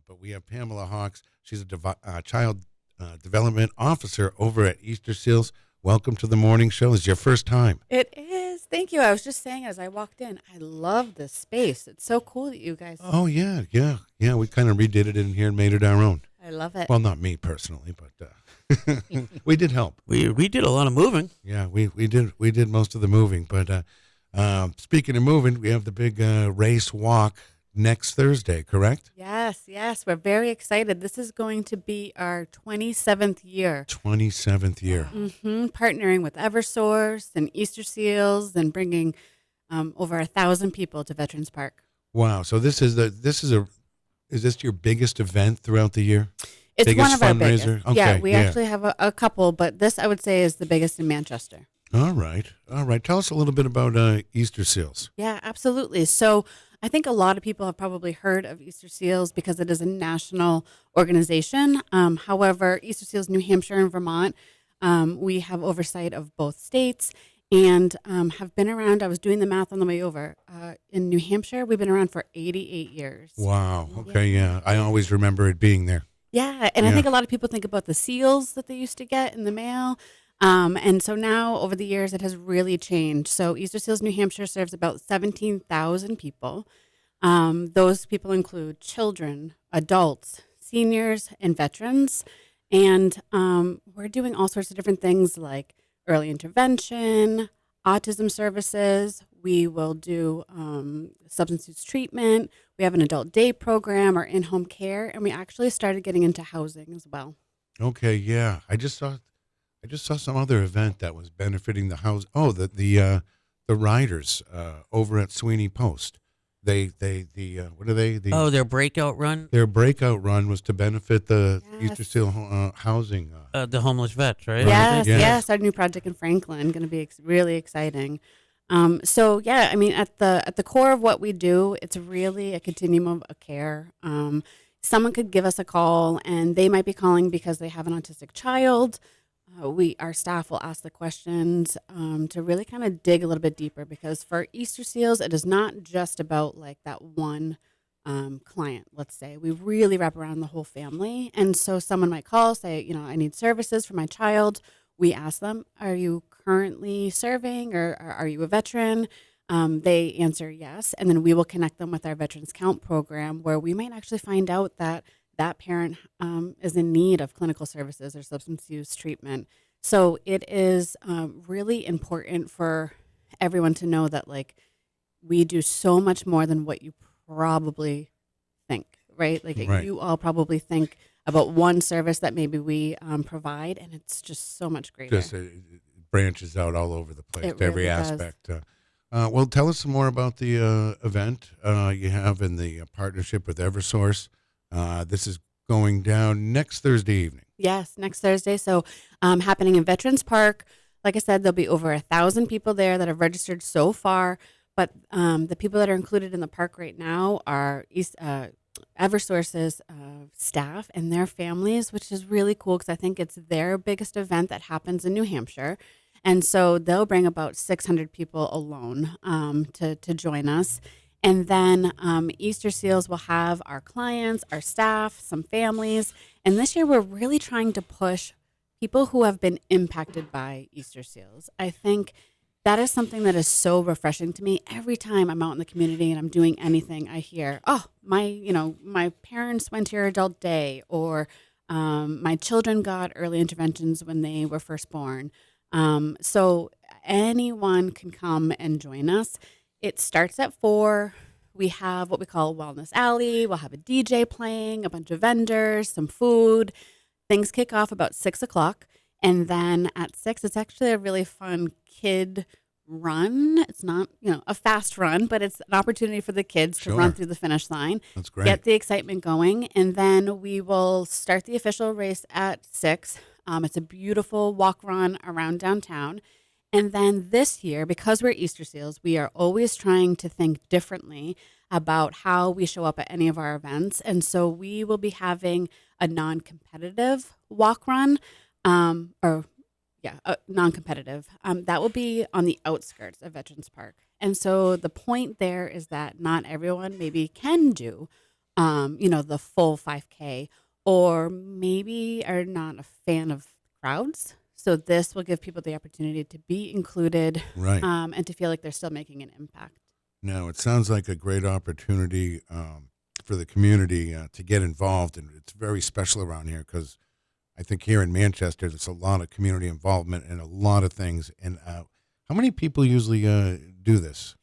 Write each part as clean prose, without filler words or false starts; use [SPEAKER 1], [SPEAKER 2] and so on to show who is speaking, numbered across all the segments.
[SPEAKER 1] but we have Pamela Hawkes. She's a child development officer over at Easterseals. Welcome to the morning show. It's your first time.
[SPEAKER 2] It is. Thank you. I was just saying as I walked in, I love this space. It's so cool that you guys.
[SPEAKER 1] Oh, yeah. We kind of redid it in here and made it our own.
[SPEAKER 2] I love it.
[SPEAKER 1] Well, not me personally, but we did help.
[SPEAKER 3] We did a lot of moving.
[SPEAKER 1] Yeah, we did most of the moving. But speaking of moving, we have the big race walk next Thursday, correct?
[SPEAKER 2] Yes. We're very excited. This is going to be our 27th year.
[SPEAKER 1] 27th year.
[SPEAKER 2] Partnering with Eversource and Easterseals and bringing over 1,000 people to Veterans Park.
[SPEAKER 1] Wow. So is this your biggest event throughout the year?
[SPEAKER 2] It's
[SPEAKER 1] biggest
[SPEAKER 2] one of our
[SPEAKER 1] fundraiser?
[SPEAKER 2] biggest.
[SPEAKER 1] Okay,
[SPEAKER 2] yeah, we actually have a couple, but this I would say is the biggest in Manchester.
[SPEAKER 1] All right. Tell us a little bit about Easterseals.
[SPEAKER 2] Yeah, absolutely. So I think a lot of people have probably heard of Easterseals because it is a national organization. However, Easterseals New Hampshire and Vermont, we have oversight of both states and have been around. I was doing the math on the way over. In New Hampshire, we've been around for 88 years.
[SPEAKER 1] Wow. Okay, yeah. I always remember it being there.
[SPEAKER 2] Yeah, and I think a lot of people think about the seals that they used to get in the mail. And so now, over the years, it has really changed. So Easterseals New Hampshire serves about 17,000 people. Those people include children, adults, seniors, and veterans. And we're doing all sorts of different things like early intervention, autism services. We will do substance use treatment. We have an adult day program or in-home care. And we actually started getting into housing as well.
[SPEAKER 1] Okay, yeah. I just saw some other event that was benefiting the house. Oh, the riders over at Sweeney Post. What are they?
[SPEAKER 3] Their breakout run.
[SPEAKER 1] Their breakout run was to benefit the
[SPEAKER 2] Yes.
[SPEAKER 1] Easterseals housing.
[SPEAKER 3] The homeless vets, right?
[SPEAKER 2] Yes. Our new project in Franklin, going to be really exciting. So yeah, I mean, at the core of what we do, it's really a continuum of care. Someone could give us a call, and they might be calling because they have an autistic child. Our staff will ask the questions to really kind of dig a little bit deeper, because for Easterseals, it is not just about like that one client, let's say. We really wrap around the whole family. And so someone might call, say, I need services for my child. We ask them, are you currently serving, or are you a veteran? They answer yes. And then we will connect them with our Veterans Count program, where we might actually find out that parent is in need of clinical services or substance use treatment. So it is really important for everyone to know that, like, we do so much more than what you probably think, right? Like,
[SPEAKER 1] Right.
[SPEAKER 2] you all probably think about one service that maybe we provide, and it's just so much greater.
[SPEAKER 1] Just it branches out all over the place,
[SPEAKER 2] It
[SPEAKER 1] to every
[SPEAKER 2] really does.
[SPEAKER 1] aspect. Well, tell us some more about the event you have in the partnership with Eversource. This is going down next Thursday evening.
[SPEAKER 2] Yes, next Thursday. So happening in Veterans Park. Like I said, there'll be over 1,000 people there that have registered so far. But the people that are included in the park right now are Eversource's staff and their families, which is really cool because I think it's their biggest event that happens in New Hampshire. And so they'll bring about 600 people alone to join us. And then Easterseals will have our clients, our staff, some families. And this year we're really trying to push people who have been impacted by Easterseals. I think that is something that is so refreshing to me. Every time I'm out in the community and I'm doing anything, I hear, oh, my parents went to your adult day, or my children got early interventions when they were first born. So anyone can come and join us. It starts at 4. We have what we call a wellness alley. We'll have a DJ playing, a bunch of vendors, some food. Things kick off about 6 o'clock. And then at 6, it's actually a really fun kid run. It's not, a fast run, but it's an opportunity for the kids to run through the finish line.
[SPEAKER 1] That's great.
[SPEAKER 2] Get the excitement going. And then we will start the official race at 6. It's a beautiful walk run around downtown. And then this year, because we're Easterseals, we are always trying to think differently about how we show up at any of our events. And so we will be having a non-competitive walk run, non-competitive. That will be on the outskirts of Veterans Park. And so the point there is that not everyone maybe can do the full 5K, or maybe are not a fan of crowds. So this will give people the opportunity to be included,
[SPEAKER 1] Right.
[SPEAKER 2] and to feel like they're still making an impact.
[SPEAKER 1] No, it sounds like a great opportunity for the community to get involved, and it's very special around here because I think here in Manchester there's a lot of community involvement and a lot of things. And how many people usually do this?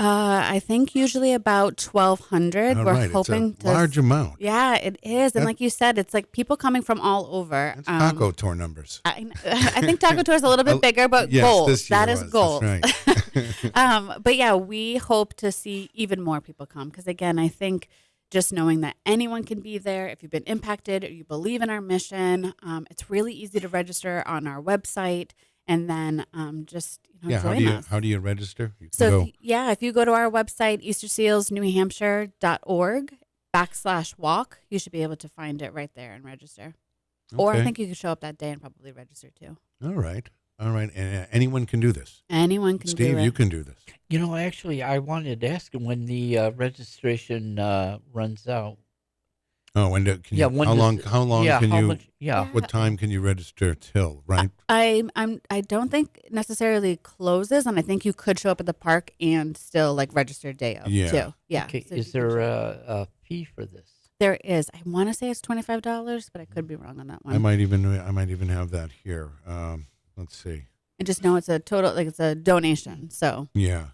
[SPEAKER 2] I think usually about 1,200.
[SPEAKER 1] All
[SPEAKER 2] We're
[SPEAKER 1] right,
[SPEAKER 2] hoping
[SPEAKER 1] it's a large amount.
[SPEAKER 2] Yeah, it is. And
[SPEAKER 1] That-
[SPEAKER 2] like you said, it's like people coming from all over.
[SPEAKER 1] That's taco tour numbers.
[SPEAKER 2] I think Taco Tour is a little bit bigger, but
[SPEAKER 1] Yes,
[SPEAKER 2] goals.
[SPEAKER 1] this year
[SPEAKER 2] That is
[SPEAKER 1] was.
[SPEAKER 2] goals.
[SPEAKER 1] That's right.
[SPEAKER 2] But yeah, we hope to see even more people come because, again, I think just knowing that anyone can be there, if you've been impacted or you believe in our mission, it's really easy to register on our website, and then just
[SPEAKER 1] Yeah,
[SPEAKER 2] join us.
[SPEAKER 1] how do you register? You can
[SPEAKER 2] So
[SPEAKER 1] go.
[SPEAKER 2] if you go to our website, eastersealsnewhampshire.org/walk, you should be able to find it right there and register. Or I
[SPEAKER 1] Okay.
[SPEAKER 2] think you can show up that day and probably register too.
[SPEAKER 1] All right. And anyone can do this.
[SPEAKER 2] Anyone can
[SPEAKER 1] Steve,
[SPEAKER 2] do it.
[SPEAKER 1] you can do this.
[SPEAKER 4] Actually, I wanted to ask him when the registration runs out.
[SPEAKER 1] Oh, and can you,
[SPEAKER 4] when
[SPEAKER 1] how
[SPEAKER 4] does-
[SPEAKER 1] long? How long
[SPEAKER 4] yeah,
[SPEAKER 1] can
[SPEAKER 4] how
[SPEAKER 1] you?
[SPEAKER 4] much- yeah.
[SPEAKER 1] What time can you register till? Right.
[SPEAKER 2] I don't think it necessarily closes, and I think you could show up at the park and still register day of
[SPEAKER 1] Yeah.
[SPEAKER 2] too. Yeah.
[SPEAKER 4] Okay.
[SPEAKER 2] So
[SPEAKER 4] Is
[SPEAKER 2] you can
[SPEAKER 4] there
[SPEAKER 2] show up.
[SPEAKER 4] a fee for this?
[SPEAKER 2] There is. I want to say it's $25, but I could be wrong on that one.
[SPEAKER 1] I might even have that here. Let's see.
[SPEAKER 2] And just know it's a total it's a donation. So
[SPEAKER 1] Yeah.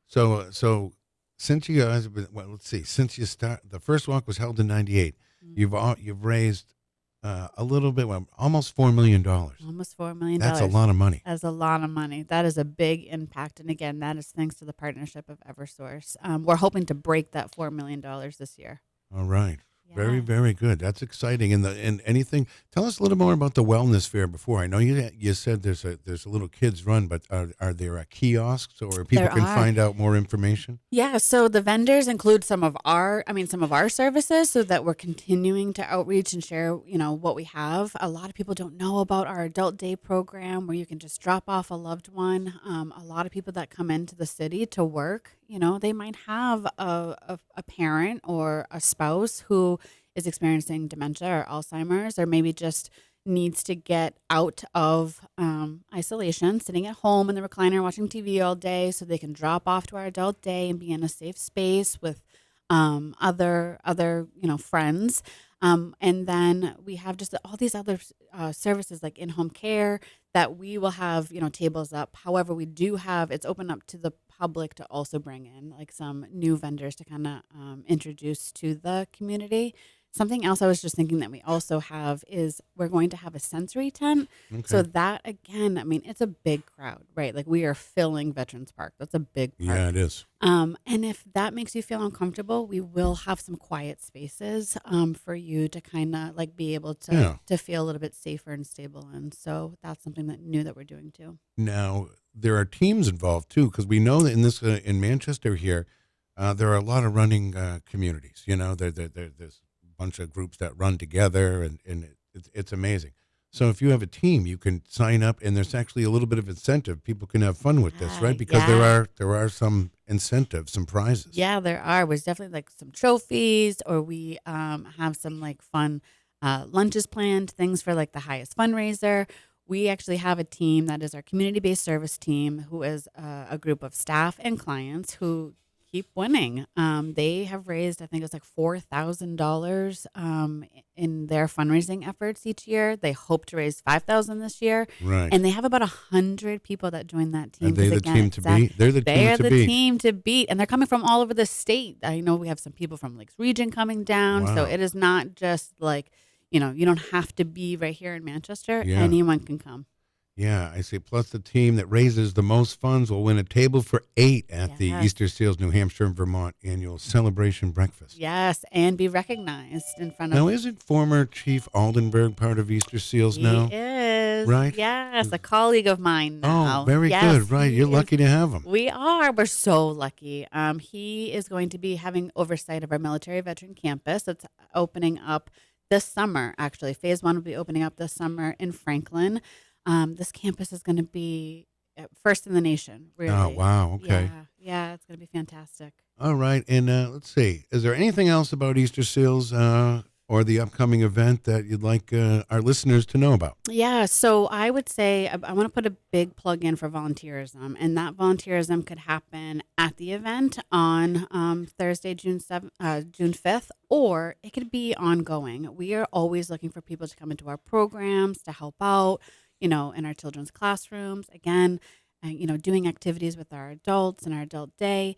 [SPEAKER 1] So since you guys have been, let's see. Since you the first walk was held in '98, you've raised a little bit, almost $4 million.
[SPEAKER 2] almost $4 million.
[SPEAKER 1] That's a lot of money.
[SPEAKER 2] That's a lot of money. That is a big impact. And again, that is thanks to the partnership of Eversource. We're hoping to break that $4 million this year.
[SPEAKER 1] All right. Very,
[SPEAKER 2] Yeah.
[SPEAKER 1] very good. That's exciting. And anything. Tell us a little more about the wellness fair. Before I know you said there's a little kids run, but are there kiosks or people
[SPEAKER 2] There
[SPEAKER 1] can
[SPEAKER 2] are.
[SPEAKER 1] find out more information?
[SPEAKER 2] Yeah, so the vendors include some of our services, so that we're continuing to outreach and share, what we have. A lot of people don't know about our adult day program where you can just drop off a loved one. A lot of people that come into the city to work, they might have a parent or a spouse who is experiencing dementia or Alzheimer's, or maybe just needs to get out of isolation, sitting at home in the recliner watching TV all day, so they can drop off to our adult day and be in a safe space with other friends. And then we have just all these other services like in-home care that we will have tables up. However, we do have it's open up to the public to also bring in some new vendors to kind of introduce to the community. Something else I was just thinking that we also have is we're going to have a sensory tent.
[SPEAKER 1] Okay.
[SPEAKER 2] So that, again, it's a big crowd, right? We are filling Veterans Park. That's a big park.
[SPEAKER 1] Yeah, it is.
[SPEAKER 2] And if that makes you feel uncomfortable, we will have some quiet spaces for you to kind of be able to feel a little bit safer and stable. And so that's something new that we're doing too.
[SPEAKER 1] Now there are teams involved too, because we know that in Manchester here, there are a lot of running communities. There's a bunch of groups that run together, and it's amazing. So if you have a team, you can sign up, and there's actually a little bit of incentive. People can have fun with this, right? Because there are some incentives, some prizes.
[SPEAKER 2] Yeah, there are. There's definitely some trophies, or we have some fun lunches planned, things for the highest fundraiser. We actually have a team that is our community-based service team, who is a group of staff and clients who keep winning. They have raised, I think it's $4,000 in their fundraising efforts each year. They hope to raise $5,000 this year.
[SPEAKER 1] Right.
[SPEAKER 2] And they have about 100 people that join that team.
[SPEAKER 1] Are they
[SPEAKER 2] 'cause
[SPEAKER 1] the team to beat? They're the
[SPEAKER 2] They
[SPEAKER 1] team
[SPEAKER 2] are
[SPEAKER 1] to
[SPEAKER 2] the
[SPEAKER 1] beat.
[SPEAKER 2] team to beat. And they're coming from all over the state. I know we have some people from Lakes Region coming down. So
[SPEAKER 1] Wow.
[SPEAKER 2] it is not just you don't have to be right here in Manchester.
[SPEAKER 1] Yeah.
[SPEAKER 2] Anyone can come.
[SPEAKER 1] Yeah, I see. Plus, the team that raises the most funds will win a table for 8 at the
[SPEAKER 2] Yes.
[SPEAKER 1] Easterseals New Hampshire and Vermont annual celebration breakfast.
[SPEAKER 2] Yes, and be recognized in front of
[SPEAKER 1] Now, isn't former Chief Aldenberg part of Easterseals now?
[SPEAKER 2] He is.
[SPEAKER 1] Right?
[SPEAKER 2] Yes, a colleague of mine now.
[SPEAKER 1] Oh, very
[SPEAKER 2] Yes,
[SPEAKER 1] good. Right.
[SPEAKER 2] he
[SPEAKER 1] You're
[SPEAKER 2] is.
[SPEAKER 1] lucky to have him.
[SPEAKER 2] We are. We're so lucky. He is going to be having oversight of our military veteran campus. That's opening up this summer, actually. Phase 1 will be opening up this summer in Franklin. This campus is going to be first in the nation, really.
[SPEAKER 1] Oh, wow. Okay.
[SPEAKER 2] Yeah, It's going to be fantastic.
[SPEAKER 1] All right. And let's see. Is there anything else about Easter Seals or the upcoming event that you'd like our listeners to know about?
[SPEAKER 2] Yeah, so I would say I want to put a big plug in for volunteerism, and that volunteerism could happen at the event on Thursday, June 5th, or it could be ongoing. We are always looking for people to come into our programs to help out, in our children's classrooms. Again, doing activities with our adults in our adult day.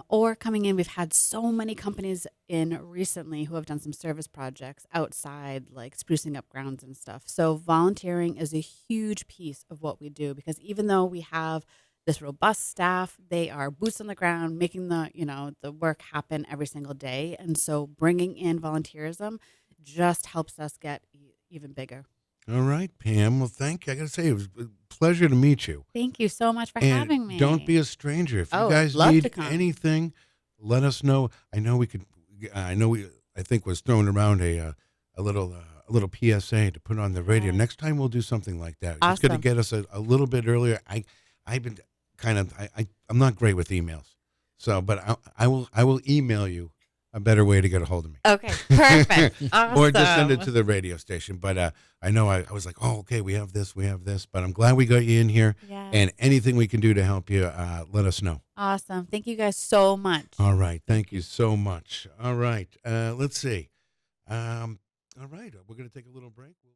[SPEAKER 2] Or coming in, we've had so many companies in recently who have done some service projects outside, like sprucing up grounds and stuff. So volunteering is a huge piece of what we do, because even though we have this robust staff, they are boots on the ground, making the work happen every single day. And so bringing in volunteerism just helps us get even bigger.
[SPEAKER 1] All right, Pam. Well, thank you. I got to say, it was a pleasure to meet you.
[SPEAKER 2] Thank you so much for
[SPEAKER 1] And
[SPEAKER 2] having me.
[SPEAKER 1] don't be a stranger. If you
[SPEAKER 2] Oh,
[SPEAKER 1] guys
[SPEAKER 2] love to
[SPEAKER 1] need
[SPEAKER 2] come.
[SPEAKER 1] anything, let us know. I know we could. I think was thrown around a little PSA to put on the radio.
[SPEAKER 2] Yeah.
[SPEAKER 1] Next time we'll do something like that. It's going to
[SPEAKER 2] Awesome.
[SPEAKER 1] get us a little bit earlier. I've been I'm not great with emails, so but I will email you a better way to get a hold of me.
[SPEAKER 2] Okay, perfect. Awesome.
[SPEAKER 1] Or just send it to the radio station. But I know I was like, oh, okay, we have this. But I'm glad we got you in here.
[SPEAKER 2] Yes.
[SPEAKER 1] And anything we can do to help you, let us know.
[SPEAKER 2] Awesome. Thank you guys so much.
[SPEAKER 1] All right. Thank you so much. All right. Let's see. All right. We're going to take a little break.